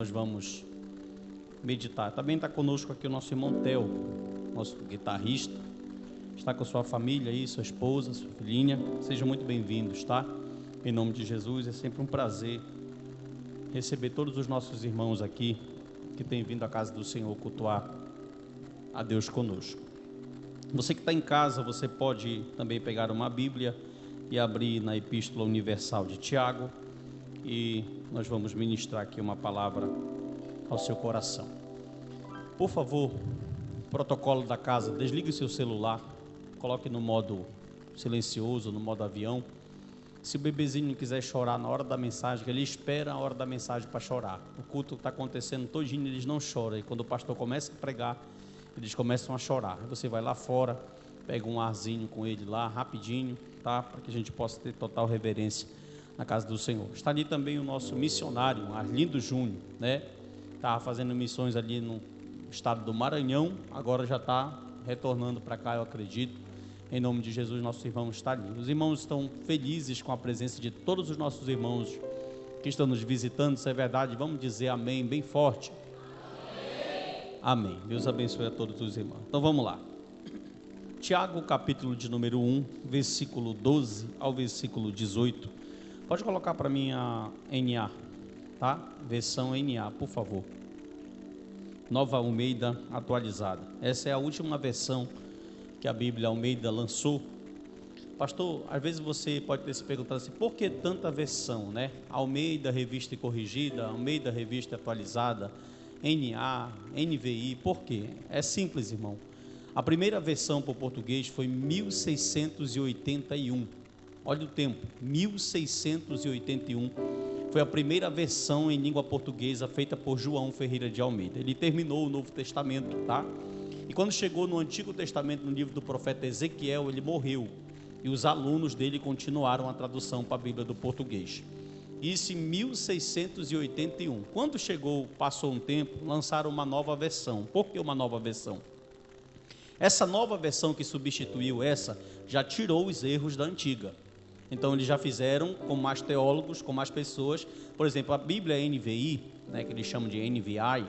Nós vamos meditar. Também está conosco aqui o nosso irmão Theo, nosso guitarrista. Está com a sua família aí, sua esposa, sua filhinha. Sejam muito bem-vindos, tá? Em nome de Jesus, é sempre um prazer receber todos os nossos irmãos aqui que têm vindo à casa do Senhor cultuar a Deus conosco. Você que está em casa, você pode também pegar uma Bíblia e abrir na Epístola Universal de Tiago, e nós vamos ministrar aqui uma palavra ao seu coração. Por favor, protocolo da casa, desligue o seu celular, coloque no modo silencioso, no modo avião. Se o bebezinho não quiser chorar na hora da mensagem, ele espera a hora da mensagem para chorar. O culto está acontecendo todinho, eles não choram, e quando o pastor começa a pregar, eles começam a chorar. Você vai lá fora, pega um arzinho com ele lá, rapidinho, tá? Para que a gente possa ter total reverência na casa do Senhor. Está ali também o nosso missionário, Arlindo Júnior, né? Estava fazendo missões ali no estado do Maranhão, agora já está retornando para cá, eu acredito. Em nome de Jesus, nosso irmão está ali. Os irmãos estão felizes com a presença de todos os nossos irmãos que estão nos visitando, isso é verdade. Vamos dizer amém bem forte. Amém. Deus abençoe a todos os irmãos. Então vamos lá. Tiago, capítulo de número 1, versículo 12 ao versículo 18. Pode colocar para mim a NA, tá? Versão NA, por favor. Nova Almeida atualizada. Essa é a última versão que a Bíblia Almeida lançou. Pastor, às vezes você pode ter se perguntado assim, por que tanta versão, né? Almeida, revista e corrigida, Almeida, revista atualizada, NA, NVI, por quê? É simples, irmão. A primeira versão para o português foi 1681. Olha o tempo, 1681. Foi a primeira versão em língua portuguesa feita por João Ferreira de Almeida. Ele terminou o Novo Testamento, tá? E quando chegou no Antigo Testamento, no livro do profeta Ezequiel, ele morreu. E os alunos dele continuaram a tradução para a Bíblia do português. Isso em 1681. Quando chegou, passou um tempo, lançaram uma nova versão. Por que uma nova versão? Essa nova versão que substituiu essa, já tirou os erros da antiga. Então eles já fizeram com mais teólogos, com mais pessoas. Por exemplo, a Bíblia NVI, né, que eles chamam de NVI,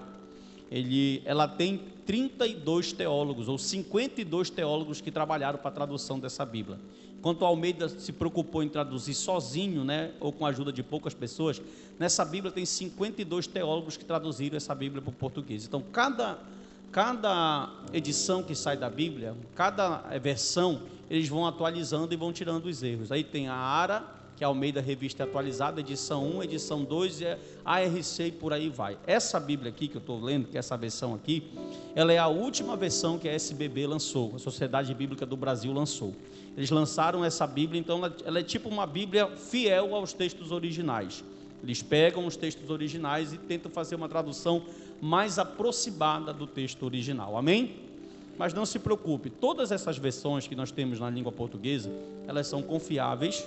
ela tem 32 teólogos, ou 52 teólogos que trabalharam para a tradução dessa Bíblia. Enquanto Almeida se preocupou em traduzir sozinho, né, ou com a ajuda de poucas pessoas, nessa Bíblia tem 52 teólogos que traduziram essa Bíblia para o português. Então, cada edição que sai da Bíblia, cada versão, eles vão atualizando e vão tirando os erros. Aí tem a ARA, que é a Almeida Revista Atualizada, edição 1, edição 2, e a ARC e por aí vai. Essa Bíblia aqui que eu estou lendo, que é essa versão aqui, ela é a última versão que a SBB lançou, a Sociedade Bíblica do Brasil lançou. Eles lançaram essa Bíblia, então ela é tipo uma Bíblia fiel aos textos originais. Eles pegam os textos originais e tentam fazer uma tradução mais aproximada do texto original. Amém? Mas não se preocupe, todas essas versões que nós temos na língua portuguesa, elas são confiáveis.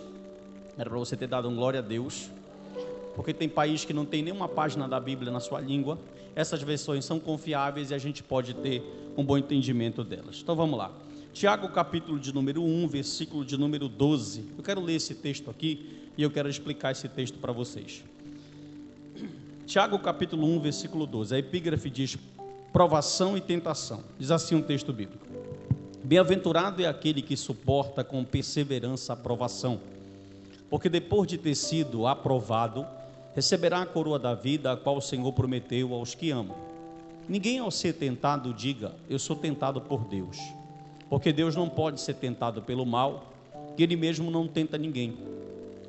Era para você ter dado um glória a Deus, porque tem país que não tem nenhuma página da Bíblia na sua língua. Essas versões são confiáveis e a gente pode ter um bom entendimento delas. Então vamos lá. Tiago, capítulo de número 1, versículo de número 12. Eu quero ler esse texto aqui e eu quero explicar esse texto para vocês. Tiago, capítulo 1, versículo 12. A epígrafe diz: provação e tentação. Diz assim um texto bíblico: bem-aventurado é aquele que suporta com perseverança a provação, porque depois de ter sido aprovado, receberá a coroa da vida, a qual o Senhor prometeu aos que amam. Ninguém, ao ser tentado, diga: eu sou tentado por Deus, porque Deus não pode ser tentado pelo mal, que Ele mesmo não tenta ninguém.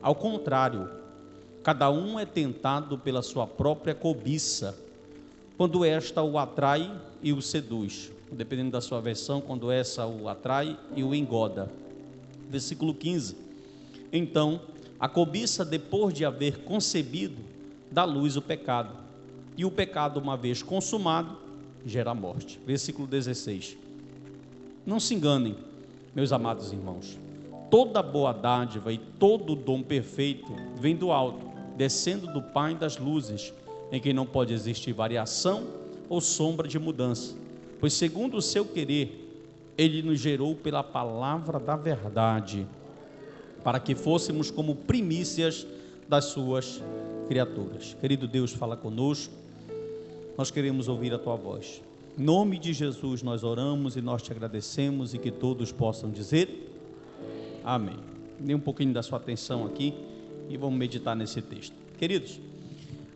Ao contrário, cada um é tentado pela sua própria cobiça, quando esta o atrai e o seduz. Dependendo da sua versão, quando essa o atrai e o engoda. Versículo 15. Então, a cobiça, depois de haver concebido, dá à luz o pecado. E o pecado, uma vez consumado, gera a morte. Versículo 16. Não se enganem, meus amados irmãos. Toda boa dádiva e todo dom perfeito vem do alto, descendo do Pai das luzes, em quem não pode existir variação ou sombra de mudança. Pois segundo o seu querer, Ele nos gerou pela palavra da verdade, para que fôssemos como primícias das suas criaturas. Querido Deus, fala conosco, nós queremos ouvir a tua voz. Em nome de Jesus nós oramos e nós te agradecemos, e que todos possam dizer amém. Dê um pouquinho da sua atenção aqui e vamos meditar nesse texto. Queridos,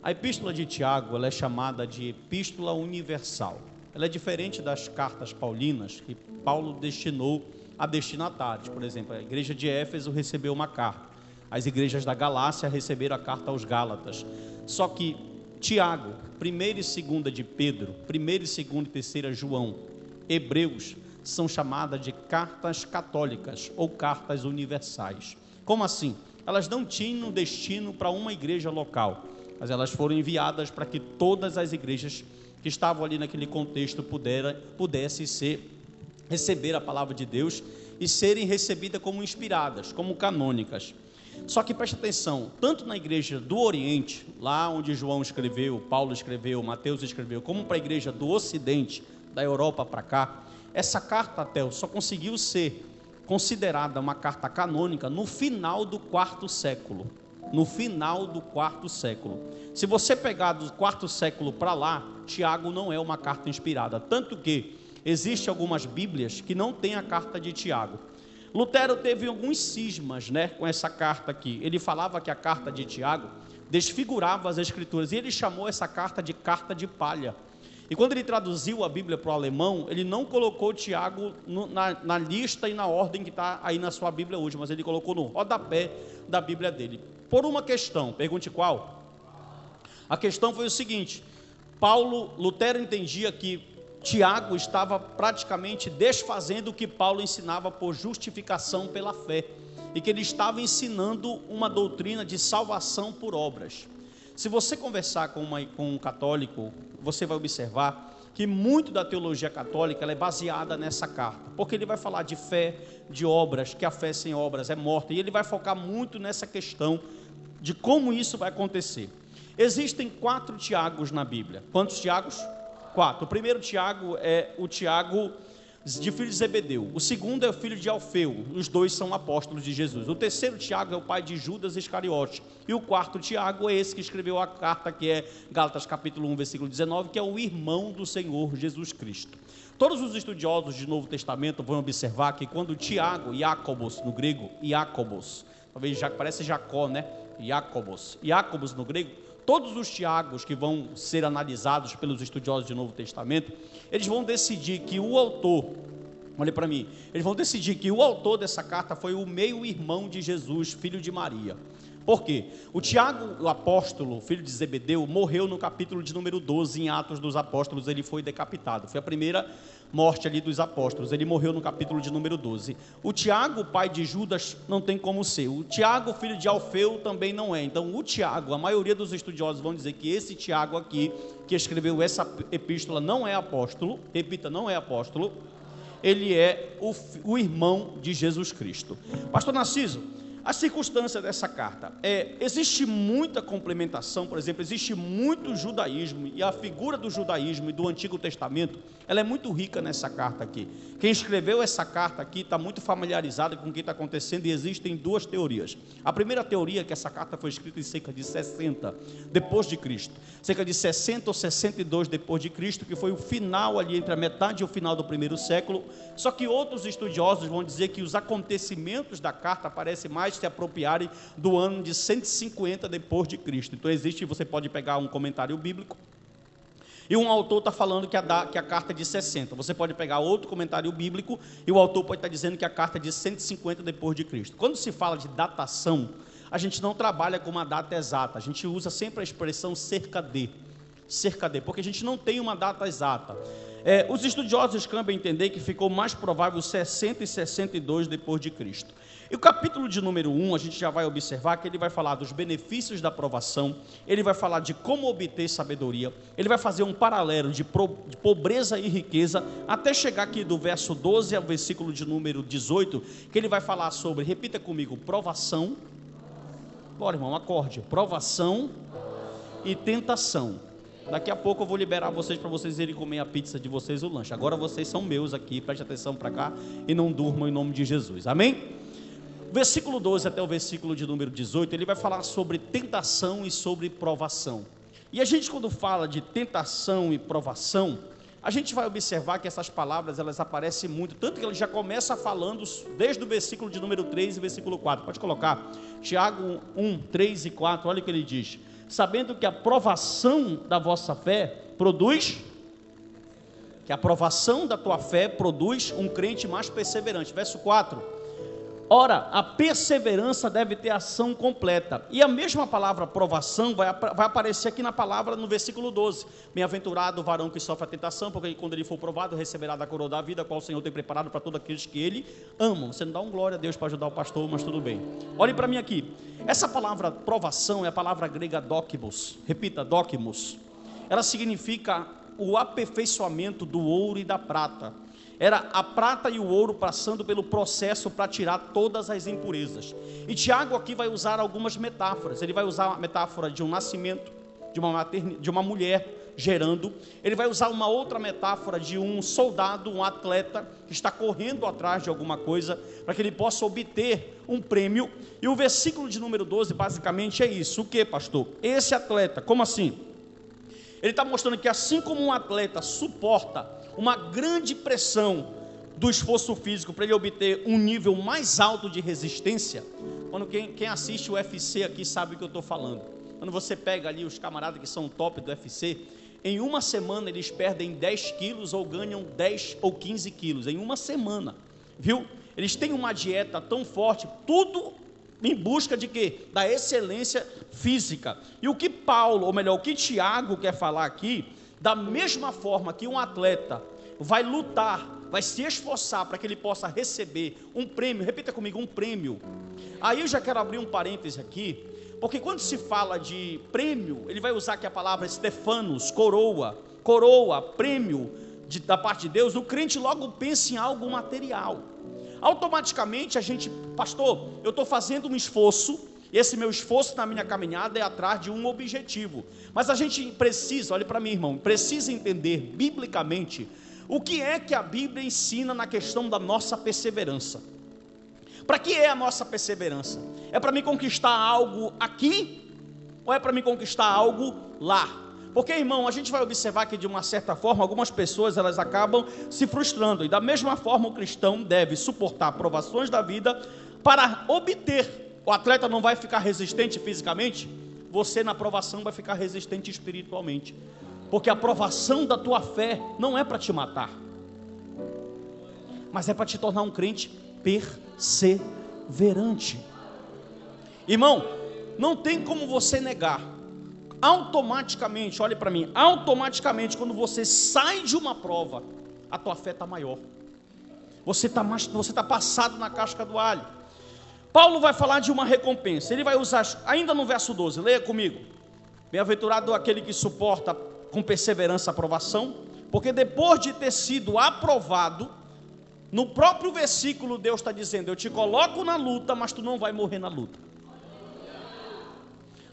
a epístola de Tiago, ela é chamada de epístola universal. Ela é diferente das cartas paulinas que Paulo destinou a destinatários. Por exemplo, a igreja de Éfeso recebeu uma carta, as igrejas da Galácia receberam a carta aos Gálatas. Só que Tiago, 1ª e 2ª de Pedro, 1ª e 2ª e 3ª João, Hebreus, são chamadas de cartas católicas ou cartas universais. Como assim? Elas não tinham destino para uma igreja local, mas elas foram enviadas para que todas as igrejas que estavam ali naquele contexto pudessem receber a palavra de Deus e serem recebidas como inspiradas, como canônicas. Só que preste atenção, tanto na igreja do Oriente, lá onde João escreveu, Paulo escreveu, Mateus escreveu, como para a igreja do Ocidente, da Europa para cá, essa carta até só conseguiu ser considerada uma carta canônica no final do 4º século. No final do 4º século. Se você pegar do 4º século para lá, Tiago não é uma carta inspirada, tanto que existem algumas bíblias que não têm a carta de Tiago. Lutero teve alguns cismas, com essa carta aqui. Ele falava que a carta de Tiago desfigurava as escrituras, e ele chamou essa carta de carta de palha. E quando ele traduziu a Bíblia para o alemão, ele não colocou Tiago na lista e na ordem que está aí na sua Bíblia hoje, mas ele colocou no rodapé da Bíblia dele. Por uma questão, pergunte qual? A questão foi o seguinte: Lutero entendia que Tiago estava praticamente desfazendo o que Paulo ensinava por justificação pela fé, e que ele estava ensinando uma doutrina de salvação por obras. Se você conversar com um católico, você vai observar que muito da teologia católica ela é baseada nessa carta, porque ele vai falar de fé, de obras, que a fé sem obras é morta, e ele vai focar muito nessa questão de como isso vai acontecer. Existem 4 Tiagos na Bíblia. Quantos Tiagos? 4. O primeiro Tiago é o Tiago de filho de Zebedeu. O segundo é o filho de Alfeu. Os 2 são apóstolos de Jesus. O terceiro Tiago é o pai de Judas Iscariote. E o 4º Tiago é esse que escreveu a carta, que é Gálatas capítulo 1, versículo 19, que é o irmão do Senhor Jesus Cristo. Todos os estudiosos do Novo Testamento vão observar que quando Tiago, Iacobos no grego, Iacobos, talvez já parece Jacó, Iacobos no grego, todos os Tiagos que vão ser analisados pelos estudiosos do Novo Testamento, eles vão decidir que o autor, olha para mim, eles vão decidir que o autor dessa carta foi o meio-irmão de Jesus, filho de Maria. Por quê? O Tiago, o apóstolo, filho de Zebedeu, morreu no capítulo de número 12, em Atos dos Apóstolos, ele foi decapitado. Foi a primeira morte ali dos apóstolos, ele morreu no capítulo de número 12. O Tiago, pai de Judas, não tem como ser. O Tiago, filho de Alfeu, também não é. Então o Tiago, a maioria dos estudiosos vão dizer que esse Tiago aqui, que escreveu essa epístola, não é apóstolo, repita, não é apóstolo, ele é o irmão de Jesus Cristo. Pastor Narciso, a circunstância dessa carta existe muita complementação. Por exemplo, existe muito judaísmo, e a figura do judaísmo e do Antigo Testamento, ela é muito rica nessa carta aqui. Quem escreveu essa carta aqui está muito familiarizado com o que está acontecendo, e existem 2 teorias. A primeira teoria é que essa carta foi escrita em cerca de 60 depois de Cristo, cerca de 60 ou 62 depois de Cristo, que foi o final ali, entre a metade e o final do 1º século. Só que outros estudiosos vão dizer que os acontecimentos da carta parecem mais se apropriarem do ano de 150 depois de Cristo. Então você pode pegar um comentário bíblico e um autor está falando que a carta é de 60. Você pode pegar outro comentário bíblico e o autor pode estar dizendo que a carta é de 150 depois de Cristo. Quando se fala de datação, a gente não trabalha com uma data exata, a gente usa sempre a expressão cerca de, porque a gente não tem uma data exata. Os estudiosos cabe entender que ficou mais provável 60 e 62 depois de Cristo. E o capítulo de número 1, a gente já vai observar que ele vai falar dos benefícios da provação, ele vai falar de como obter sabedoria, ele vai fazer um paralelo de pobreza e riqueza, até chegar aqui do verso 12 ao versículo de número 18, que ele vai falar sobre, repita comigo, provação, bora irmão, acorde, provação e tentação. Daqui a pouco eu vou liberar vocês para vocês irem comer a pizza de vocês, o lanche. Agora vocês são meus aqui, preste atenção para cá e não durmam em nome de Jesus, amém? Versículo 12 até o versículo de número 18, ele vai falar sobre tentação e sobre provação. E a gente, quando fala de tentação e provação, a gente vai observar que essas palavras, elas aparecem muito, tanto que ele já começa falando desde o versículo de número 3 e versículo 4, pode colocar, Tiago 1, 3 e 4, olha o que ele diz: sabendo que a provação da vossa fé produz, que a provação da tua fé produz um crente mais perseverante. Verso 4, ora, a perseverança deve ter ação completa. E a mesma palavra provação vai aparecer aqui na palavra no versículo 12. Bem-aventurado o varão que sofre a tentação, porque quando ele for provado, receberá da coroa da vida, a qual o Senhor tem preparado para todos aqueles que ele amam. Você não dá um glória a Deus para ajudar o pastor, mas tudo bem. Olhe para mim aqui. Essa palavra provação é a palavra grega dokimos. Repita, dokimos. Ela significa o aperfeiçoamento do ouro e da prata. Era a prata e o ouro passando pelo processo para tirar todas as impurezas. E Tiago aqui vai usar algumas metáforas. Ele vai usar a metáfora de um nascimento, de uma mulher gerando. Ele vai usar uma outra metáfora de um soldado, um atleta, que está correndo atrás de alguma coisa, para que ele possa obter um prêmio. E o versículo de número 12, basicamente, é isso. O que, pastor? Esse atleta, como assim? Ele está mostrando que assim como um atleta suporta uma grande pressão do esforço físico para ele obter um nível mais alto de resistência, quando quem assiste o UFC aqui sabe o que eu estou falando. Quando você pega ali os camaradas que são top do UFC, em uma semana eles perdem 10 quilos ou ganham 10 ou 15 quilos, em uma semana, viu? Eles têm uma dieta tão forte, tudo em busca de quê? Da excelência física. E o que Paulo, ou melhor, o que Tiago quer falar aqui, da mesma forma que um atleta vai lutar, vai se esforçar para que ele possa receber um prêmio, repita comigo, um prêmio. Aí eu já quero abrir um parêntese aqui, porque quando se fala de prêmio, ele vai usar aqui a palavra Stefanos, coroa, prêmio da parte de Deus. O crente logo pensa em algo material. Automaticamente a gente, pastor, eu estou fazendo um esforço, esse meu esforço na minha caminhada é atrás de um objetivo. Mas a gente precisa, olhe para mim, irmão, precisa entender biblicamente o que é que a Bíblia ensina na questão da nossa perseverança. Para que é a nossa perseverança? É para me conquistar algo aqui ou é para me conquistar algo lá? Porque, irmão, a gente vai observar que de uma certa forma algumas pessoas elas acabam se frustrando, e da mesma forma o cristão deve suportar provações da vida para obter. O atleta não vai ficar resistente fisicamente, você na provação vai ficar resistente espiritualmente, porque a provação da tua fé não é para te matar, mas é para te tornar um crente perseverante. Irmão, não tem como você negar, automaticamente, olhe para mim, automaticamente quando você sai de uma prova, a tua fé está maior, você está passado na casca do alho. Paulo vai falar de uma recompensa, ele vai usar, ainda no verso 12, leia comigo, bem-aventurado aquele que suporta com perseverança a provação, porque depois de ter sido aprovado, no próprio versículo Deus está dizendo, eu te coloco na luta, mas tu não vai morrer na luta.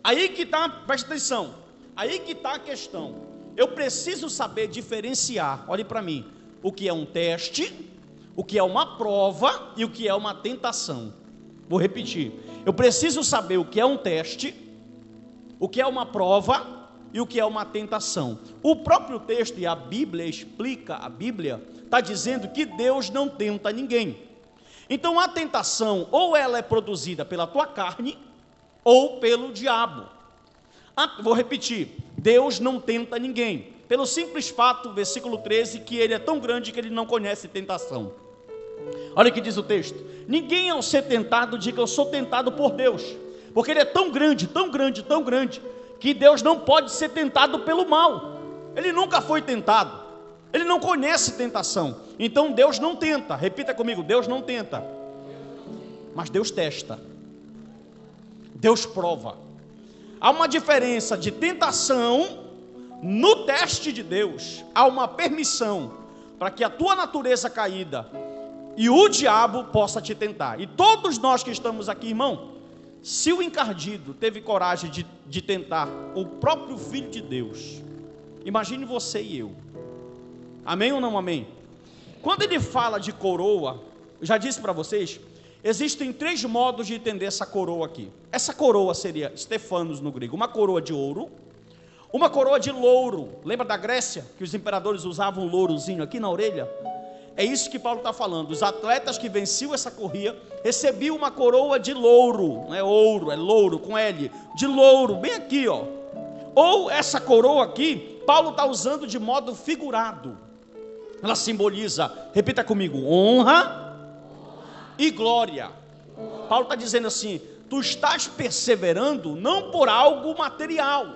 Aí que está, presta atenção, aí que está a questão, eu preciso saber diferenciar, olhe para mim, o que é um teste, o que é uma prova e o que é uma tentação. Vou repetir, eu preciso saber o que é um teste, o que é uma prova e o que é uma tentação. O próprio texto e a Bíblia explica, a Bíblia está dizendo que Deus não tenta ninguém. Então a tentação, ou ela é produzida pela tua carne, ou pelo diabo. Vou repetir, Deus não tenta ninguém, pelo simples fato, versículo 13, que ele é tão grande que ele não conhece tentação. Olha o que diz o texto, ninguém ao ser tentado diga eu sou tentado por Deus, porque ele é tão grande, tão grande, tão grande, que Deus não pode ser tentado pelo mal, ele nunca foi tentado, ele não conhece tentação, então Deus não tenta, repita comigo, Deus não tenta, mas Deus testa, Deus prova. Há uma diferença de tentação, no teste de Deus, há uma permissão, para que a tua natureza caída, e o diabo possa te tentar. E todos nós que estamos aqui, irmão, se o encardido teve coragem de tentar o próprio Filho de Deus, imagine você e eu. Amém ou não amém? Quando ele fala de coroa, eu já disse para vocês, existem 3 modos de entender essa coroa aqui. Essa coroa seria Stefanos no grego, uma coroa de ouro, Uma coroa de louro. Lembra da Grécia? Que os imperadores usavam um lourozinho aqui na orelha? É isso que Paulo está falando. Os atletas que venciam essa corrida recebiam uma coroa de louro. Não é ouro, é louro com L. De louro, bem aqui, ó. Ou essa coroa aqui, Paulo está usando de modo figurado. Ela simboliza, repita comigo, honra e glória. Paulo está dizendo assim: tu estás perseverando não por algo material.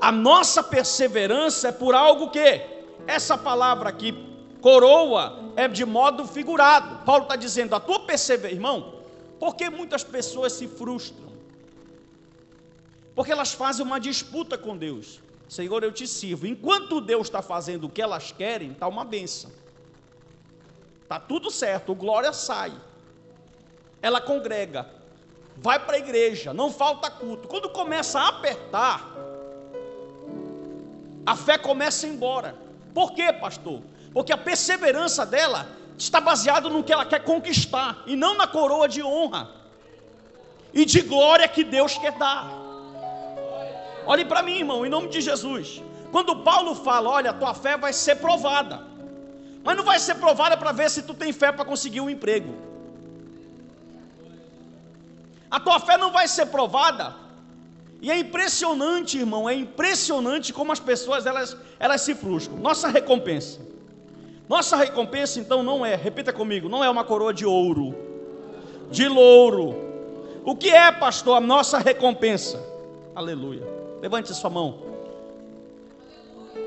A nossa perseverança é por algo que? Essa palavra aqui, coroa, é de modo figurado. Paulo está dizendo, a tua perseverança, irmão, por que muitas pessoas se frustram? Porque elas fazem uma disputa com Deus. Senhor, eu te sirvo. Enquanto Deus está fazendo o que elas querem, está uma bênção. Está tudo certo, o glória sai. Ela congrega, vai para a igreja, não falta culto. Quando começa a apertar, a fé começa a ir embora. Por quê, pastor? Porque a perseverança dela está baseada no que ela quer conquistar, e não na coroa de honra e de glória que Deus quer dar. Olhe para mim, irmão, em nome de Jesus. Quando Paulo fala, olha, a tua fé vai ser provada, mas não vai ser provada para ver se tu tem fé para conseguir um emprego. A tua fé não vai ser provada. E é impressionante, irmão, é impressionante como as pessoas, elas se frustram. Nossa recompensa então não é, repita comigo, não é uma coroa de ouro, de louro. O que é, pastor, a nossa recompensa? Aleluia. Levante sua mão.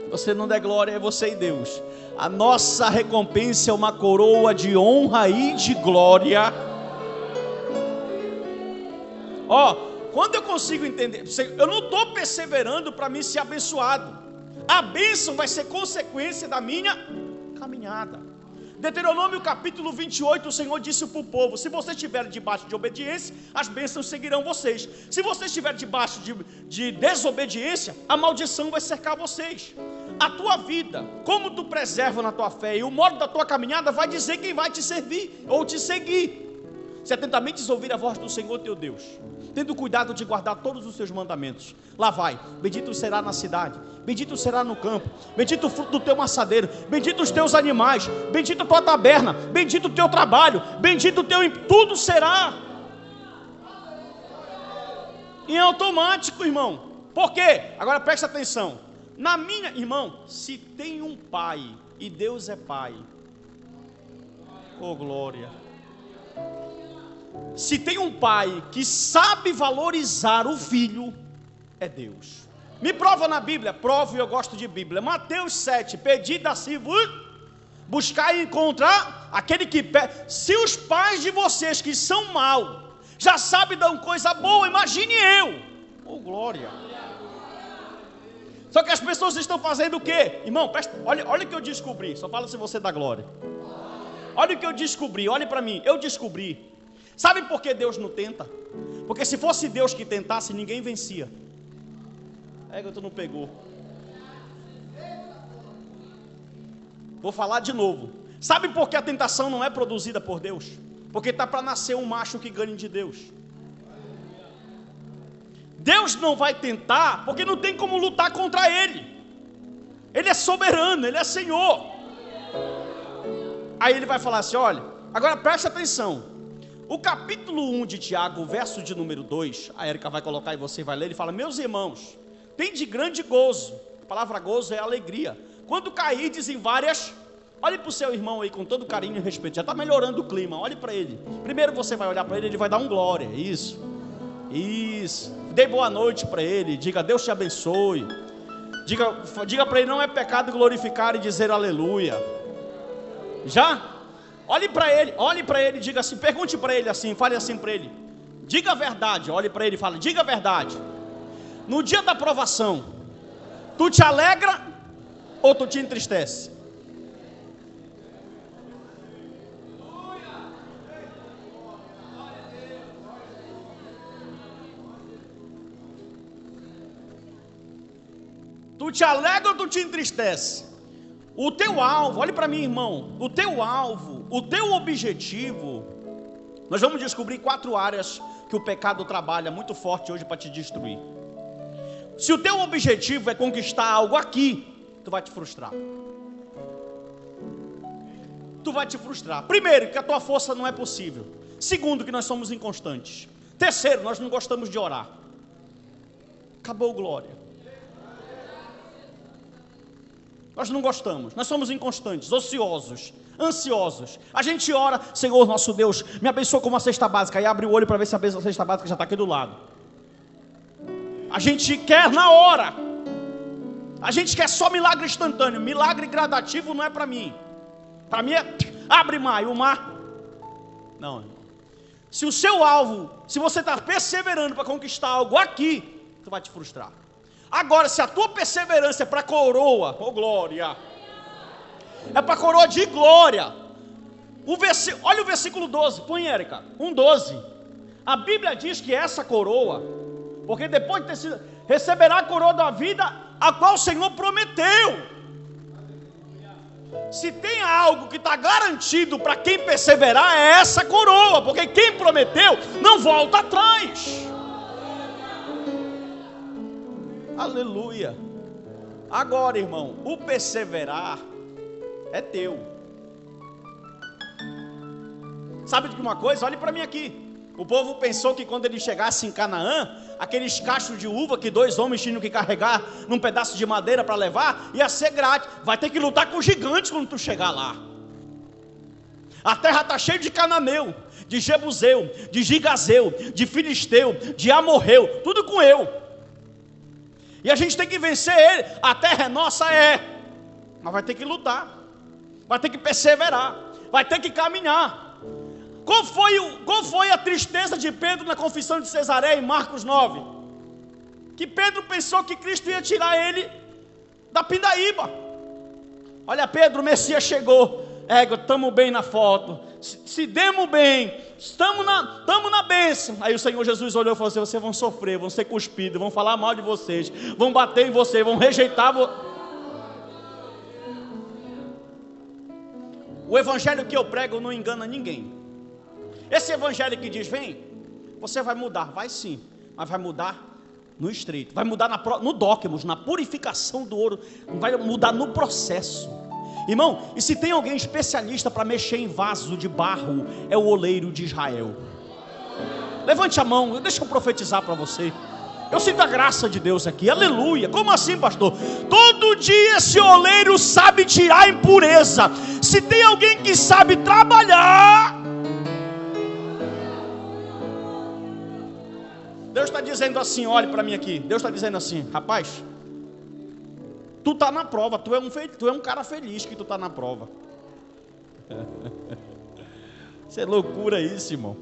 Você não der glória, é você e Deus. A nossa recompensa é uma coroa de honra e de glória. Ó, quando eu consigo entender, eu não estou perseverando para mim ser abençoado. A bênção vai ser consequência da minha caminhada. Deuteronômio capítulo 28, o Senhor disse para o povo: se vocês estiverem debaixo de obediência, as bênçãos seguirão vocês. Se vocês estiverem debaixo de desobediência, a maldição vai cercar vocês. A tua vida, como tu preserva na tua fé e o modo da tua caminhada vai dizer quem vai te servir ou te seguir. Se atentamente ouvir a voz do Senhor teu Deus, tendo cuidado de guardar todos os seus mandamentos, lá vai, bendito será na cidade, bendito será no campo, bendito o fruto do teu maçadeiro, bendito os teus animais, bendito a tua taberna, bendito o teu trabalho, bendito o teu, tudo será em automático, irmão. Por quê? Agora presta atenção. Irmão, se tem um pai e Deus é pai, oh glória. Se tem um pai que sabe valorizar o filho, é Deus. Me prova na Bíblia, provo, e eu gosto de Bíblia. Mateus 7, pedi da-se buscar e encontrar aquele que pede. Se os pais de vocês que são maus já sabem dar uma coisa boa, imagine eu. Oh glória. Só que as pessoas estão fazendo o quê? Irmão, olha o que eu descobri. Só fala se você dá glória. Olha o que eu descobri, olhe para mim. Eu descobri. Sabe por que Deus não tenta? Porque se fosse Deus que tentasse, ninguém vencia. É que tu não pegou. Vou falar de novo. Sabe por que a tentação não é produzida por Deus? Porque está para nascer um macho que ganhe de Deus. Deus não vai tentar, porque não tem como lutar contra Ele. Ele é soberano, Ele é Senhor. Aí Ele vai falar assim, olha, agora preste atenção. O capítulo 1 de Tiago, o verso de número 2, a Érica vai colocar e você vai ler, ele fala: meus irmãos, tem de grande gozo, a palavra gozo é alegria, quando caídes em várias, olhe para o seu irmão aí com todo carinho e respeito, já está melhorando o clima, olhe para ele, primeiro você vai olhar para ele vai dar um glória, isso, dê boa noite para ele, diga Deus te abençoe, diga para ele, não é pecado glorificar e dizer aleluia, já? Olhe para ele, diga assim, pergunte para ele assim, fale assim para ele, diga a verdade, olhe para ele e fale, diga a verdade, no dia da provação, tu te alegra ou tu te entristece? Tu te alegra ou tu te entristece? O teu alvo, olhe para mim, irmão, o teu alvo, o teu objetivo, nós vamos descobrir 4 áreas que o pecado trabalha muito forte hoje para te destruir. Se o teu objetivo é conquistar algo aqui, tu vai te frustrar. Tu vai te frustrar. Primeiro, que a tua força não é possível. Segundo, que nós somos inconstantes. Terceiro, nós não gostamos de orar. Acabou, glória. Nós não gostamos, nós somos inconstantes, ociosos, ansiosos. A gente ora, Senhor nosso Deus, me abençoa com uma cesta básica. Aí abre o olho para ver se a cesta básica já está aqui do lado. A gente quer na hora. A gente quer só milagre instantâneo. Milagre gradativo não é para mim. Para mim é abre mar, e o mar. Não, irmão. Se o seu alvo, se você está perseverando para conquistar algo aqui, tu vai te frustrar. Agora, se a tua perseverança é para coroa, oh glória, é para coroa de glória. Olha o versículo 12, põe, Érica, 1:12. A Bíblia diz que essa coroa, porque depois de ter sido, receberá a coroa da vida, a qual o Senhor prometeu. Se tem algo que está garantido para quem perseverar, é essa coroa, porque quem prometeu não volta atrás. Aleluia. Agora, irmão, o perseverar é teu. Sabe de uma coisa? Olhe para mim aqui. O povo pensou que quando ele chegasse em Canaã, aqueles cachos de uva que 2 homens tinham que carregar num pedaço de madeira para levar, ia ser grátis. Vai ter que lutar com gigantes quando tu chegar lá. A terra está cheia de cananeu, de jebuseu, de gigazeu, de filisteu, de amorreu, tudo com eu. E a gente tem que vencer ele. A terra é nossa, mas vai ter que lutar, vai ter que perseverar, vai ter que caminhar. Qual foi a tristeza de Pedro na confissão de Cesareia em Marcos 9? Que Pedro pensou que Cristo ia tirar ele da pindaíba. Olha, Pedro, o Messias chegou. Estamos bem na foto, se demos bem, estamos na bênção. Aí o Senhor Jesus olhou e falou assim: vocês vão sofrer, vão ser cuspidos, vão falar mal de vocês, vão bater em vocês, vão rejeitar O evangelho que eu prego não engana ninguém. Esse evangelho que diz, vem, você vai mudar, vai sim, mas vai mudar no estreito, vai mudar no dóquimos, na purificação do ouro, vai mudar no processo. Irmão, e se tem alguém especialista para mexer em vaso de barro, é o oleiro de Israel. Levante a mão, deixa eu profetizar para você. Eu sinto a graça de Deus aqui, aleluia. Como assim, pastor? Todo dia esse oleiro sabe tirar a impureza. Se tem alguém que sabe trabalhar, Deus está dizendo assim, olhe para mim aqui. Deus está dizendo assim, rapaz, tu está na prova, tu é um cara feliz que tu está na prova. Isso é loucura isso, irmão.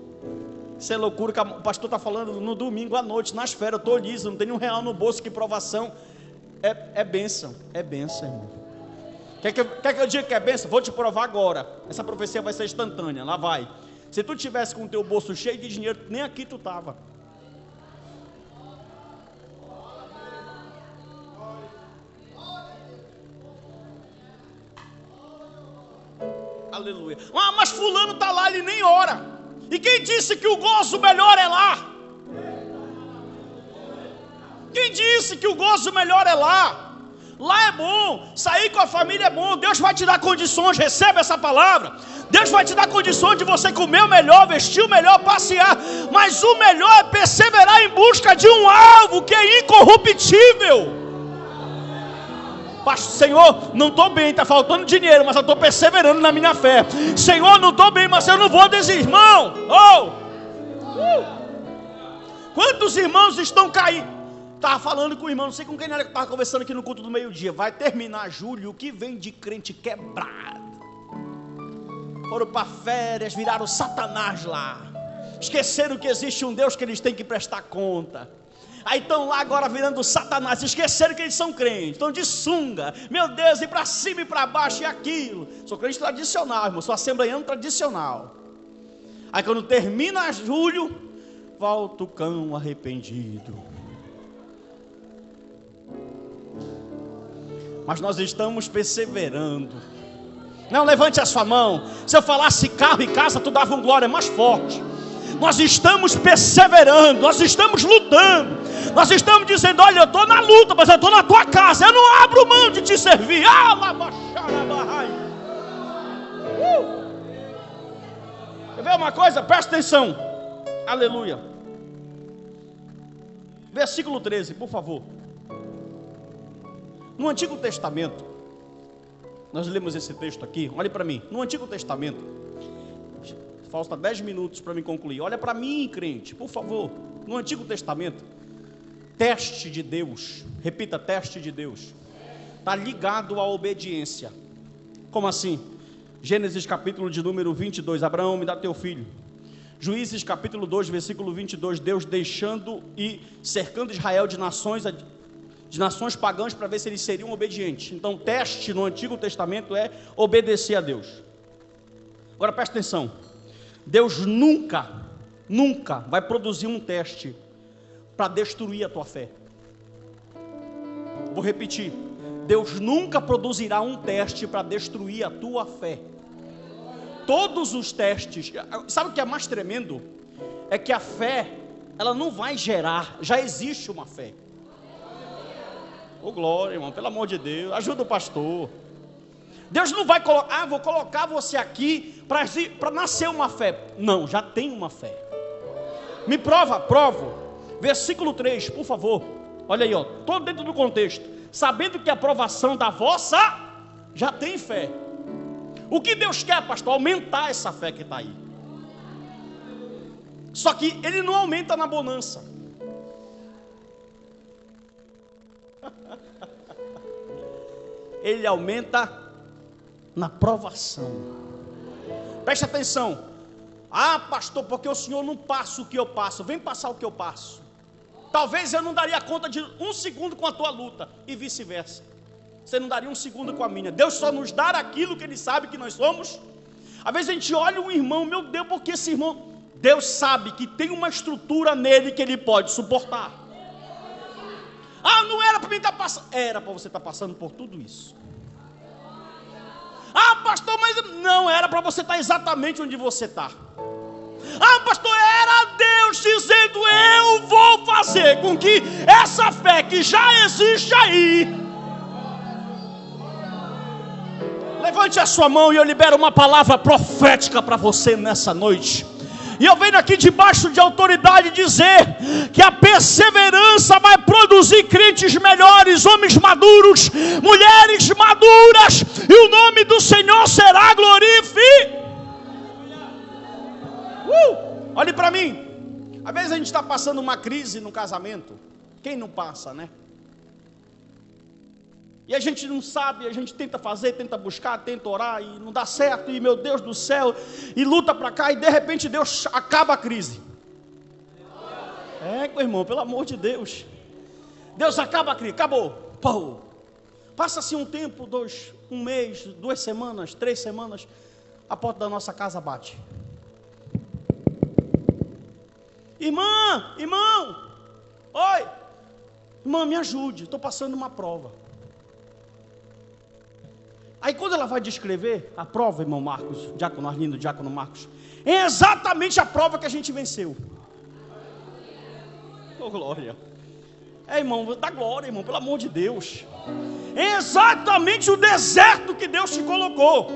Isso é loucura que o pastor está falando no domingo à noite, nas férias, eu estou liso, não tenho R$1 no bolso, que provação. É bênção, irmão. Quer que eu diga que é bênção? Vou te provar agora. Essa profecia vai ser instantânea, lá vai. Se tu tivesse com o teu bolso cheio de dinheiro, nem aqui tu estava. Aleluia. Mas fulano está lá, ele nem ora. E quem disse que o gozo melhor é lá? Quem disse que o gozo melhor é lá? Lá é bom, sair com a família é bom. Deus vai te dar condições, recebe essa palavra. Deus vai te dar condições de você comer o melhor, vestir o melhor, passear. Mas o melhor é perseverar em busca de um alvo que é incorruptível. Senhor, não estou bem, está faltando dinheiro, mas eu estou perseverando na minha fé. Senhor, não estou bem, mas eu não vou desistir, irmão. Quantos irmãos estão caindo? Estava falando com o irmão, não sei com quem era que estava conversando aqui no culto do meio-dia. Vai terminar julho, o que vem de crente quebrado. Foram para férias, viraram Satanás lá. Esqueceram que existe um Deus que eles têm que prestar conta. Aí estão lá agora virando Satanás, esqueceram que eles são crentes, estão de sunga, meu Deus, e para cima e para baixo e aquilo. Sou crente tradicional, irmão, sou assembleiano tradicional. Aí quando termina julho, volta o cão arrependido. Mas nós estamos perseverando. Não, levante a sua mão. Se eu falasse carro e casa, tu dava um glória mais forte. Nós estamos perseverando, nós estamos lutando, Nós estamos dizendo: olha, eu estou na luta, mas eu estou na tua casa, eu não abro mão de te servir. Quer ver uma coisa? Presta atenção. Aleluia. Versículo 13, por favor. No Antigo Testamento, nós lemos esse texto aqui, olhe para mim. No Antigo Testamento, falta 10 minutos para me concluir. Olha para mim, crente, por favor. No Antigo Testamento, teste de Deus, repita, teste de Deus, está ligado à obediência. Como assim? Gênesis capítulo de número 22, Abraão, me dá teu filho. Juízes capítulo 2, versículo 22, Deus deixando e cercando Israel de nações pagãs para ver se eles seriam obedientes. Então, teste no Antigo Testamento é obedecer a Deus. Agora presta atenção, Deus nunca vai produzir um teste para destruir a tua fé. Vou repetir, Deus nunca produzirá um teste para destruir a tua fé. Todos os testes, sabe o que é mais tremendo? É que a fé, ela não vai gerar, já existe uma fé. Ô glória, irmão, pelo amor de Deus, ajuda o pastor. Deus não vai colocar, vou colocar você aqui para nascer uma fé. Não, já tem uma fé. Me provo. Versículo 3, por favor. Olha aí, ó, todo dentro do contexto. Sabendo que a aprovação da vossa já tem fé. O que Deus quer, pastor? Aumentar essa fé que está aí. Só que Ele não aumenta na bonança. Ele aumenta na provação. Preste atenção. Ah, pastor, porque o senhor não passa o que eu passo. Vem passar o que eu passo. Talvez eu não daria conta de 1 segundo com a tua luta, e vice-versa. Você não daria 1 segundo com a minha. Deus só nos dá aquilo que Ele sabe que nós somos. Às vezes a gente olha um irmão, meu Deus, porque esse irmão... Deus sabe que tem uma estrutura nele que Ele pode suportar. Ah, não era para mim estar passando. Era para você estar passando por tudo isso. Ah, pastor, mas não, era para você estar exatamente onde você está. Ah, pastor, era Deus dizendo: eu vou fazer com que essa fé que já existe aí. Levante a sua mão e eu libero uma palavra profética para você nessa noite. E eu venho aqui debaixo de autoridade dizer que a perseverança vai produzir crentes melhores, homens maduros, mulheres maduras, e o nome do Senhor será glorificado. Olhe para mim. Às vezes a gente está passando uma crise no casamento. Quem não passa, né? E a gente não sabe, a gente tenta fazer, tenta buscar, tenta orar e não dá certo, e meu Deus do céu, e luta para cá, e de repente Deus acaba a crise. Meu irmão, pelo amor de Deus. Deus acaba a crise, acabou. Pô. Passa-se um tempo, um mês, 2 semanas, 3 semanas, a porta da nossa casa bate. Irmão, oi, irmã, me ajude, estou passando uma prova. Aí quando ela vai descrever a prova, irmão Marcos, diácono Arlindo, diácono Marcos, é exatamente a prova que a gente venceu. Oh glória. Irmão, dá glória, irmão, pelo amor de Deus. É exatamente o deserto que Deus te colocou.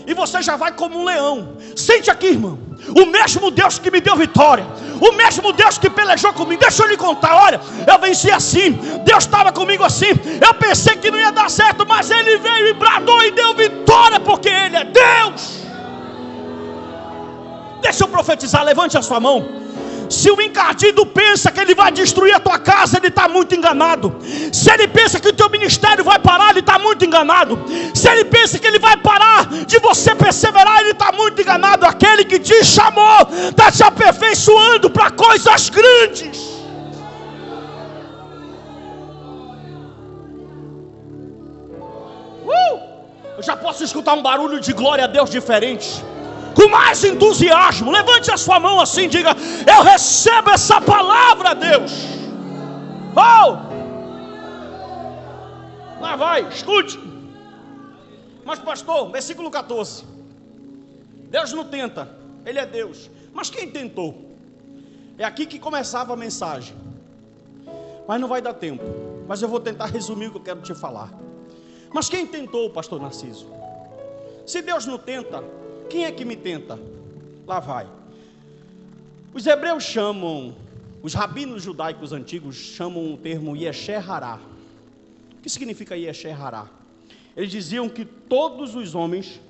E você já vai como um leão. Sente aqui, irmão. O mesmo Deus que me deu vitória, o mesmo Deus que pelejou comigo. Deixa eu lhe contar, olha, eu venci assim. Deus estava comigo assim. Eu pensei que não ia dar certo, mas Ele veio e bradou e deu vitória, porque Ele é Deus. Deixa eu profetizar, levante a sua mão. Se o encardido pensa que ele vai destruir a tua casa, ele está muito enganado. Se ele pensa que o teu ministério vai parar, ele está muito enganado. Se ele pensa que ele vai parar de você perseverar, ele está muito enganado. Aquele que te chamou está te aperfeiçoando para coisas grandes. Eu já posso escutar um barulho de glória a Deus diferente, com mais entusiasmo. Levante a sua mão assim, diga: eu recebo essa palavra, Deus. Lá vai, escute. Mas pastor, versículo 14, Deus não tenta, Ele é Deus. Mas quem tentou? É aqui que começava a mensagem. Mas não vai dar tempo. Mas eu vou tentar resumir o que eu quero te falar. Mas quem tentou, pastor Narciso? Se Deus não tenta, quem é que me tenta? Lá vai. Os hebreus chamam, os rabinos judaicos antigos chamam o termo Yesher Hará. O que significa Yesher Hará? Eles diziam que todos os homens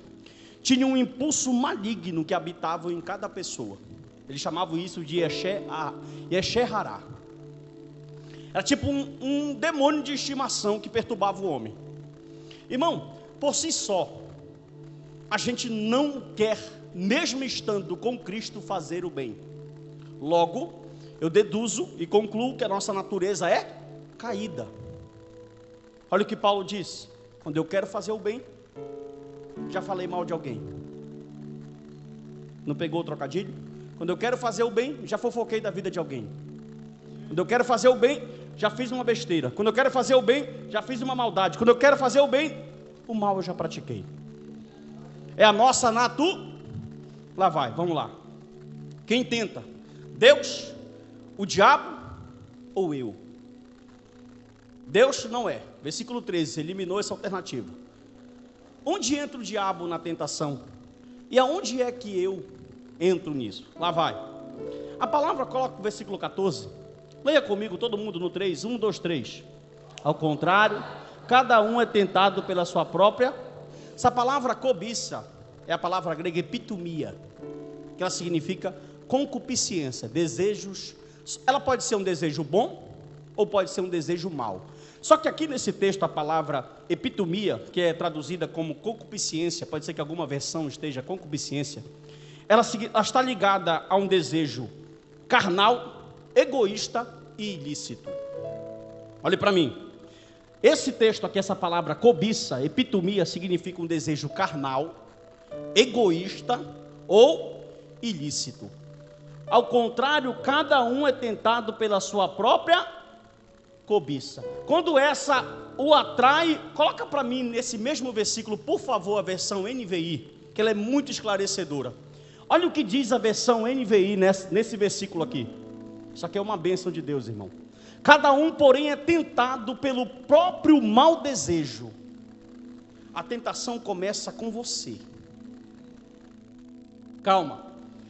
tinham um impulso maligno que habitava em cada pessoa. Eles chamavam isso de Yesher Hará. Era tipo um demônio de estimação que perturbava o homem. Irmão, por si só, a gente não quer, mesmo estando com Cristo, fazer o bem. Logo, eu deduzo e concluo que a nossa natureza é caída. Olha o que Paulo diz: quando eu quero fazer o bem, já falei mal de alguém. Não pegou o trocadilho? Quando eu quero fazer o bem, já fofoquei da vida de alguém. Quando eu quero fazer o bem, já fiz uma besteira. Quando eu quero fazer o bem, já fiz uma maldade. Quando eu quero fazer o bem, o mal eu já pratiquei. É a nossa Lá vai, vamos lá. Quem tenta? Deus, o diabo ou eu? Deus não é. Versículo 13, eliminou essa alternativa. Onde entra o diabo na tentação? E aonde é que eu entro nisso? Lá vai. A palavra coloca o versículo 14. Leia comigo, todo mundo no 3, 1, 2, 3. Ao contrário, cada um é tentado pela sua própria. Essa palavra cobiça é a palavra grega epitomia, que ela significa concupiscência, desejos. Ela pode ser um desejo bom ou pode ser um desejo mau. Só que aqui nesse texto a palavra epitomia, que é traduzida como concupiscência, pode ser que alguma versão esteja concupiscência, ela está ligada a um desejo carnal, egoísta e ilícito. Olhe para mim. Esse texto aqui, essa palavra cobiça, epitomia, significa um desejo carnal, egoísta ou ilícito. Ao contrário, cada um é tentado pela sua própria cobiça. Quando essa o atrai, coloca para mim nesse mesmo versículo, por favor, a versão NVI, que ela é muito esclarecedora. Olha o que diz a versão NVI nesse versículo aqui. Isso aqui é uma bênção de Deus, irmão. Cada um, porém, é tentado pelo próprio mau desejo. A tentação começa com você. Calma.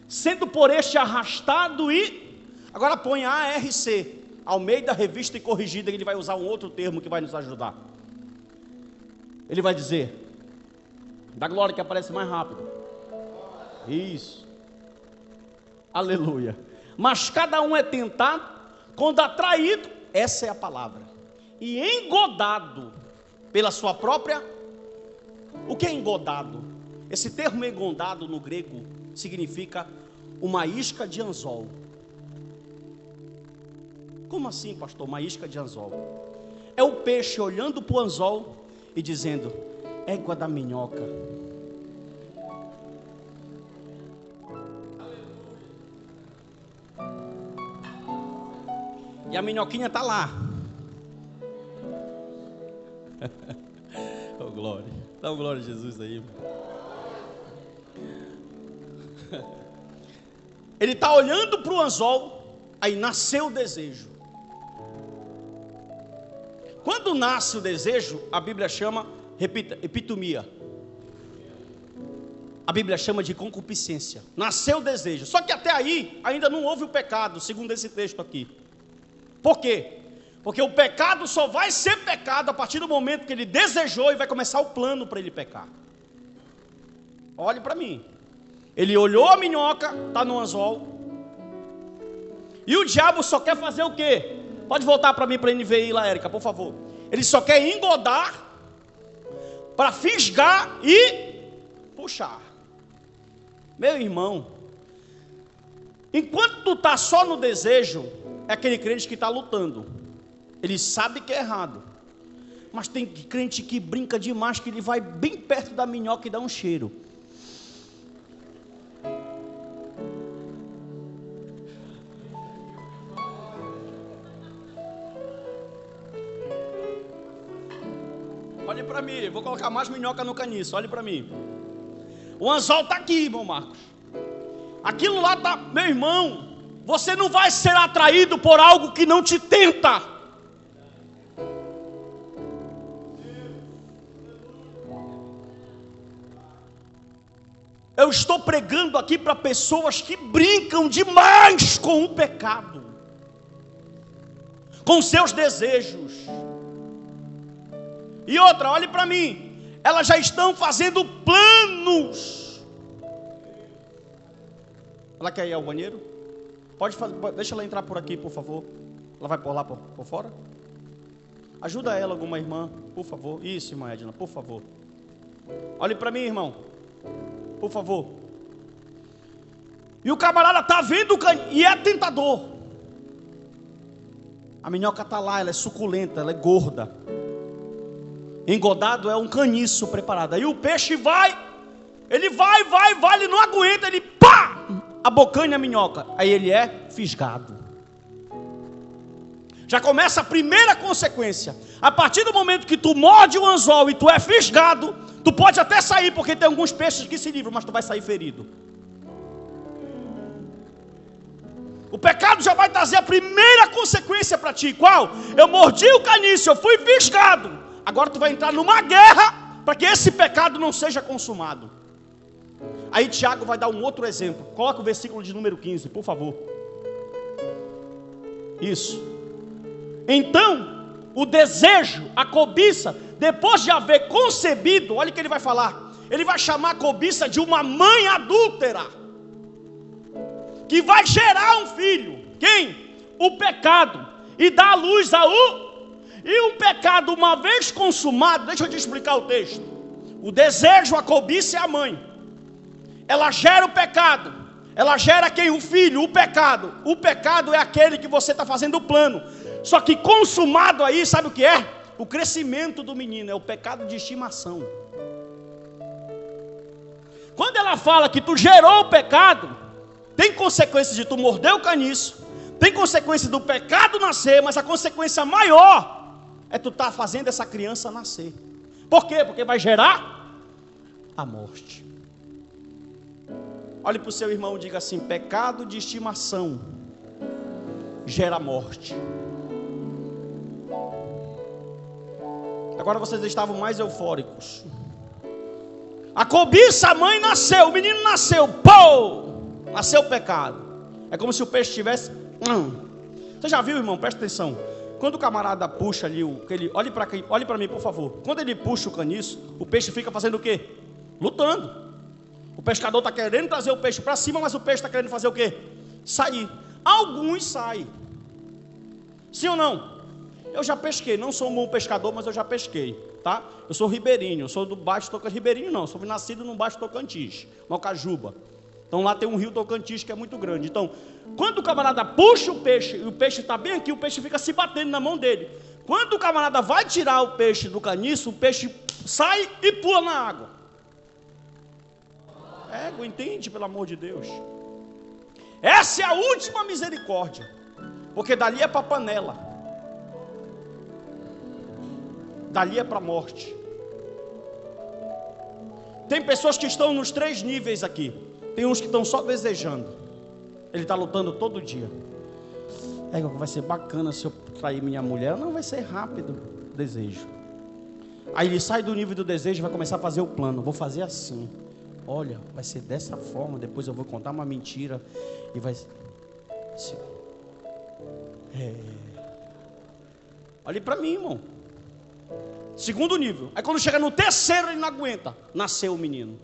Sendo por este arrastado e... Agora põe ARC, Almeida Revista e Corrigida, que ele vai usar um outro termo que vai nos ajudar. Ele vai dizer, da glória que aparece mais rápido. Isso. Aleluia. Mas cada um é tentado, quando atraído, essa é a palavra, e engodado pela sua própria... O que é engodado? Esse termo engodado no grego significa uma isca de anzol. Como assim, pastor? Uma isca de anzol? É o peixe olhando para o anzol e dizendo, égua da minhoca. E a minhoquinha está lá. Oh, glória. Dá uma glória a Jesus aí. Ele está olhando para o anzol, aí nasceu o desejo. Quando nasce o desejo, a Bíblia chama, repita, epitomia. A Bíblia chama de concupiscência. Nasceu o desejo. Só que até aí, ainda não houve o pecado, segundo esse texto aqui. Por quê? Porque o pecado só vai ser pecado a partir do momento que ele desejou e vai começar o plano para ele pecar. Olhe para mim. Ele olhou a minhoca, está no anzol. E o diabo só quer fazer o quê? Pode voltar para mim para a NVI lá, Érica, por favor. Ele só quer engodar para fisgar e puxar. Meu irmão, enquanto tu está só no desejo, é aquele crente que está lutando. Ele sabe que é errado. Mas tem crente que brinca demais, que ele vai bem perto da minhoca e dá um cheiro. Olhe para mim, vou colocar mais minhoca no caniço, olhe para mim. O anzol está aqui, irmão Marcos. Aquilo lá está, meu irmão, você não vai ser atraído por algo que não te tenta. Eu estou pregando aqui para pessoas que brincam demais com o pecado, com seus desejos. E outra, olhe para mim, elas já estão fazendo planos. Ela quer ir ao banheiro? Pode fazer, deixa ela entrar por aqui, por favor. Ela vai por lá, por fora? Ajuda ela, alguma irmã, por favor. Isso, irmã Edna, por favor. Olhe para mim, irmão, por favor. E o camarada está vendo o canhão, e é tentador. A minhoca está lá, ela é suculenta, ela é gorda. Engodado é um caniço preparado. Aí o peixe vai, ele vai, ele não aguenta, ele pá, abocanha a minhoca. Aí ele é fisgado. Já começa a primeira consequência. A partir do momento que tu morde o anzol e tu é fisgado, tu pode até sair, porque tem alguns peixes que se livram, mas tu vai sair ferido. O pecado já vai trazer a primeira consequência para ti. Qual? Eu mordi o caniço, eu fui fisgado. Agora tu vai entrar numa guerra para que esse pecado não seja consumado. Aí Tiago vai dar um outro exemplo. Coloca o versículo de número 15, por favor. Isso. Então, o desejo, a cobiça, depois de haver concebido, olha o que ele vai falar. Ele vai chamar a cobiça de uma mãe adúltera, que vai gerar um filho. Quem? O pecado. E dá à luz e o pecado, uma vez consumado, deixa eu te explicar o texto. O desejo, a cobiça é a mãe. Ela gera o pecado. Ela gera quem? O filho, o pecado. O pecado é aquele que você está fazendo o plano. Só que consumado aí, sabe o que é? O crescimento do menino, é o pecado de estimação. Quando ela fala que tu gerou o pecado, tem consequência de tu morder o caniço, tem consequência do pecado nascer, mas a consequência maior é tu estar fazendo essa criança nascer. Por quê? Porque vai gerar a morte. Olhe para o seu irmão e diga assim: pecado de estimação gera morte. Agora vocês estavam mais eufóricos. A cobiça, a mãe nasceu, o menino nasceu, pô! Nasceu o pecado. É como se o peixe tivesse. Você já viu, irmão? Presta atenção. Quando o camarada puxa ali, olhe para mim, por favor. Quando ele puxa o caniço, o peixe fica fazendo o quê? Lutando. O pescador está querendo trazer o peixe para cima, mas o peixe está querendo fazer o quê? Sair. Alguns saem. Sim ou não? Eu já pesquei, não sou um bom pescador, mas eu já pesquei, tá? Eu sou ribeirinho, eu sou do Baixo Tocantins. Ribeirinho não, sou nascido no Baixo Tocantins, Mocajuba. Então lá tem um rio Tocantins que é muito grande. Então, quando o camarada puxa o peixe, e o peixe está bem aqui, o peixe fica se batendo na mão dele. Quando o camarada vai tirar o peixe do caniço, o peixe sai e pula na água. Égua, entende, pelo amor de Deus. Essa é a última misericórdia, porque dali é para a panela. Dali é para a morte. Tem pessoas que estão nos 3 níveis aqui. Tem uns que estão só desejando. Ele está lutando todo dia. Vai ser bacana se eu trair minha mulher. Não, vai ser rápido. Desejo. Aí ele sai do nível do desejo e vai começar a fazer o plano. Vou fazer assim. Olha, vai ser dessa forma. Depois eu vou contar uma mentira. E vai... Olhe para mim, irmão. Segundo nível. Aí quando chega no terceiro ele não aguenta. Nasceu o menino.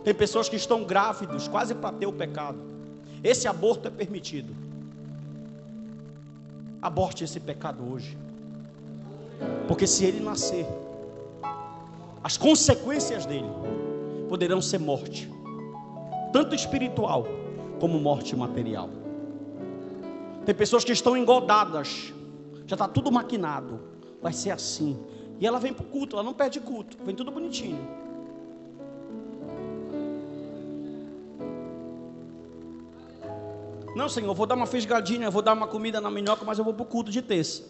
Tem pessoas que estão grávidos, quase para ter o pecado. Esse aborto é permitido. Aborte esse pecado hoje. Porque se ele nascer, as consequências dele poderão ser morte, tanto espiritual como morte material. Tem pessoas que estão engodadas, já está tudo maquinado, vai ser assim. E ela vem para o culto, ela não perde culto, vem tudo bonitinho. Não, Senhor, eu vou dar uma fisgadinha, eu vou dar uma comida na minhoca, mas eu vou para o culto de terça.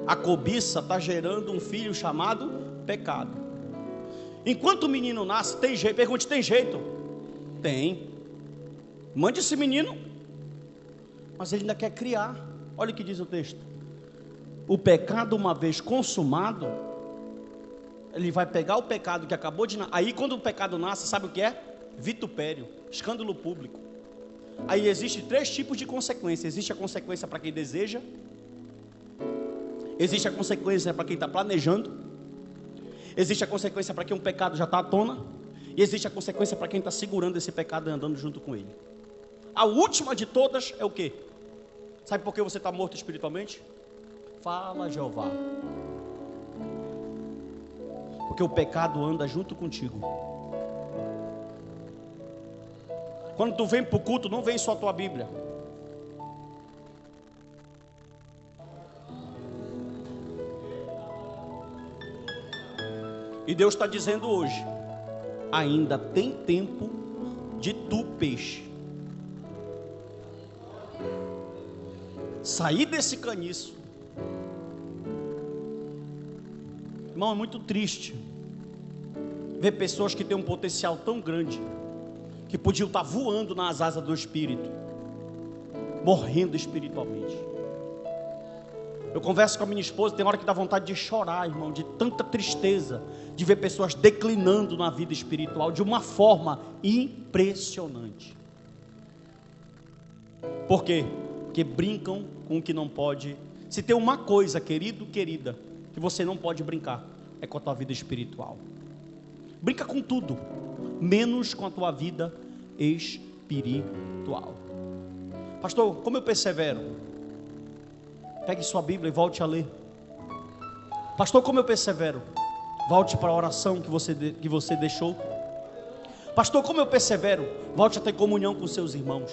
A cobiça está gerando um filho chamado pecado. Enquanto o menino nasce, tem jeito? Pergunte, tem jeito? Tem. Mande esse menino, mas ele ainda quer criar. Olha o que diz o texto. O pecado, uma vez consumado, Ele vai pegar o pecado que acabou de nascer. Aí quando o pecado nasce, sabe o que é? Vitupério, escândalo público. Aí existe 3 tipos de consequência. Existe a consequência para quem deseja, existe a consequência para quem está planejando, existe a consequência para quem um pecado já está à tona, e existe a consequência para quem está segurando esse pecado e andando junto com ele. A última de todas é o quê? Sabe por que você está morto espiritualmente? Fala, Jeová. Porque o pecado anda junto contigo. Quando tu vem para o culto, não vem só a tua Bíblia. E Deus está dizendo hoje: ainda tem tempo de tu, peixe, sair desse caniço. Irmão, é muito triste ver pessoas que têm um potencial tão grande, que podiam estar voando nas asas do Espírito, morrendo espiritualmente. Eu converso com a minha esposa, tem hora que dá vontade de chorar, irmão, de tanta tristeza, de ver pessoas declinando na vida espiritual de uma forma impressionante. Por quê? Porque brincam com o que não pode. Se tem uma coisa, querido, querida, que você não pode brincar, é com a tua vida espiritual. Brinca com tudo, menos com a tua vida espiritual. Pastor, como eu persevero? Pegue sua Bíblia e volte a ler. Pastor, como eu persevero? Volte para a oração que você deixou. Pastor, como eu persevero? Volte a ter comunhão com seus irmãos.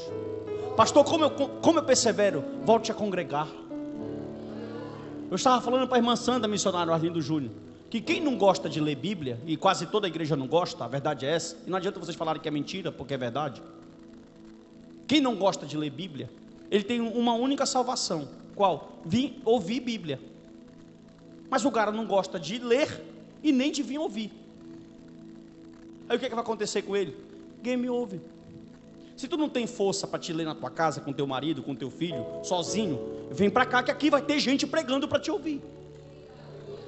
Pastor, como eu persevero? Volte a congregar. Eu estava falando para a irmã Sandra, missionário Arlindo Júnior, que quem não gosta de ler Bíblia, e quase toda a igreja não gosta, a verdade é essa, e não adianta vocês falarem que é mentira, porque é verdade. Quem não gosta de ler Bíblia, ele tem uma única salvação. Qual? Vir ouvir Bíblia. Mas o cara não gosta de ler e nem de vir ouvir. Aí o que vai acontecer com ele? Game over. Se tu não tem força para te ler na tua casa, com teu marido, com teu filho, sozinho, vem para cá que aqui vai ter gente pregando para te ouvir.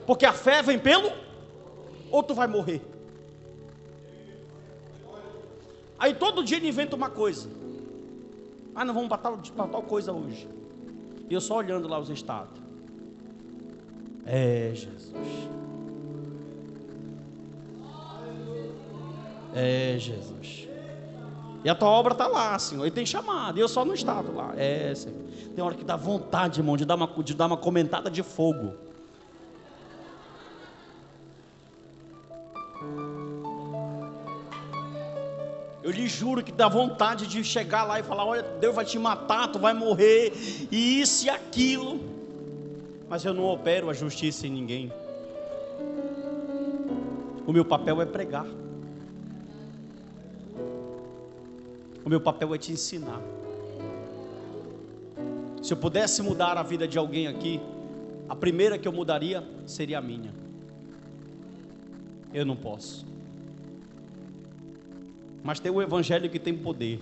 Porque a fé vem pelo, ou tu vai morrer. Aí todo dia ele inventa uma coisa. Ah, não vamos para tal coisa hoje. E eu só olhando lá os estados. É Jesus. É Jesus. E a tua obra está lá, Senhor. E tem chamado. E eu só no estado lá. É, Senhor. Tem hora que dá vontade, irmão, de dar uma comentada de fogo. Eu lhe juro que dá vontade de chegar lá e falar: olha, Deus vai te matar, tu vai morrer, e isso e aquilo. Mas eu não opero a justiça em ninguém. O meu papel é pregar. O meu papel é te ensinar. Se eu pudesse mudar a vida de alguém aqui, a primeira que eu mudaria seria a minha. Eu não posso. Mas tem o evangelho que tem poder.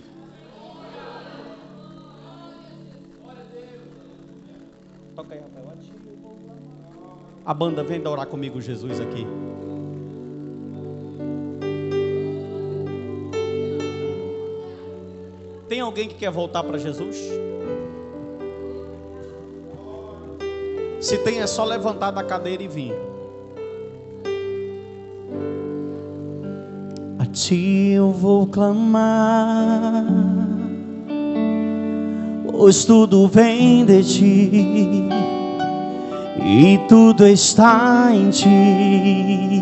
Toca aí, Rafael. A banda, vem orar comigo, Jesus, aqui. Tem alguém que quer voltar para Jesus? Se tem, é só levantar da cadeira e vir. A ti eu vou clamar, pois tudo vem de ti e tudo está em ti.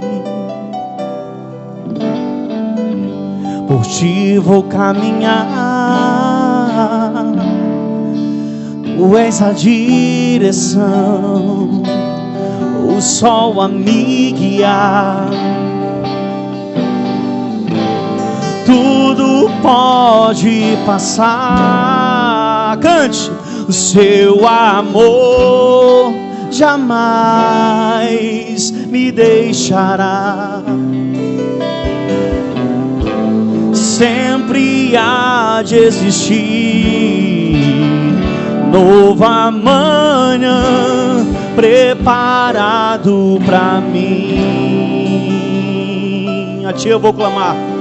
Por ti vou caminhar, tu és a direção, o sol a me guiar. Tudo pode passar, cante, o seu amor jamais me deixará. Sempre há de existir nova manhã preparado pra mim. a ti eu vou clamar.